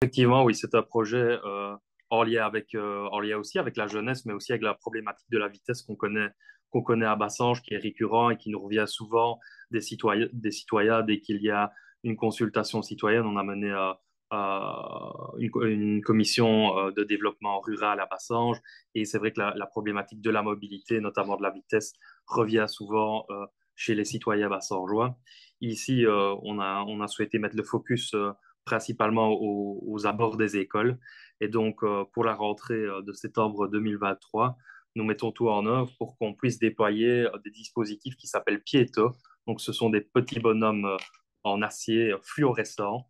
Effectivement, oui, c'est un projet en lien aussi avec la jeunesse, mais aussi avec la problématique de la vitesse qu'on connaît à Bassange, qui est récurrent et qui nous revient souvent des citoyens dès qu'il y a une consultation citoyenne. On a mené une commission de développement rural à Bassange, et c'est vrai que la problématique de la mobilité, notamment de la vitesse, revient souvent chez les citoyens bassangeois. Ici, on a souhaité mettre le focus principalement aux abords des écoles. Et donc, pour la rentrée de septembre 2023, nous mettons tout en œuvre pour qu'on puisse déployer des dispositifs qui s'appellent Pieto. Donc, ce sont des petits bonhommes en acier fluorescent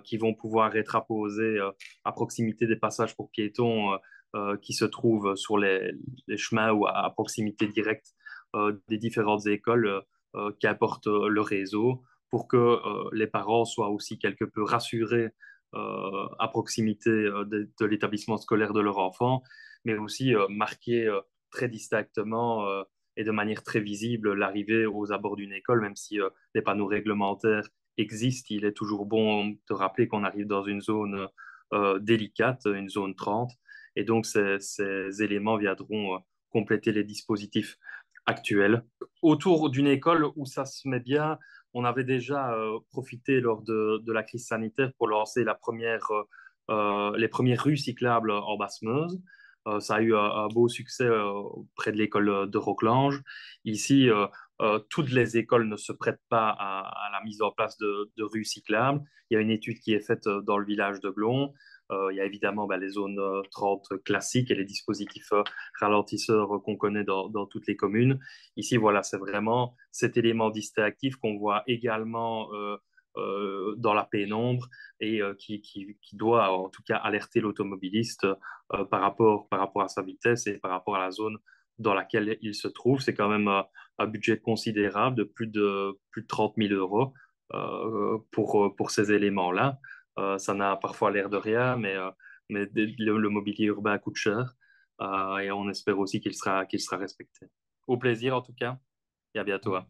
qui vont pouvoir être apposés à proximité des passages pour piétons qui se trouvent sur les chemins ou à proximité directe des différentes écoles qui apportent le réseau pour que les parents soient aussi quelque peu rassurés à proximité de l'établissement scolaire de leur enfant, mais aussi marquer très distinctement et de manière très visible l'arrivée aux abords d'une école, même si les panneaux réglementaires existent, il est toujours bon de rappeler qu'on arrive dans une zone délicate, une zone 30, et donc ces éléments viendront compléter les dispositifs actuels. Autour d'une école où ça se met bien, on avait déjà profité lors de la crise sanitaire pour lancer les premières rues cyclables en Basse-Meuse. Ça a eu un beau succès près de l'école de Roquelange. Ici, toutes les écoles ne se prêtent pas à la mise en place de rues cyclables. Il y a une étude qui est faite dans le village de Glon. Il y a évidemment les zones 30 classiques et les dispositifs ralentisseurs qu'on connaît dans toutes les communes. Ici, voilà, c'est vraiment cet élément distractif qu'on voit également dans la pénombre et qui doit en tout cas alerter l'automobiliste par rapport à sa vitesse et par rapport à la zone dans laquelle il se trouve. C'est quand même un budget considérable de plus de 30 000 euros pour ces éléments-là. Ça n'a parfois l'air de rien, mais le mobilier urbain coûte cher et on espère aussi qu'il sera respecté. Au plaisir en tout cas et à bientôt, hein.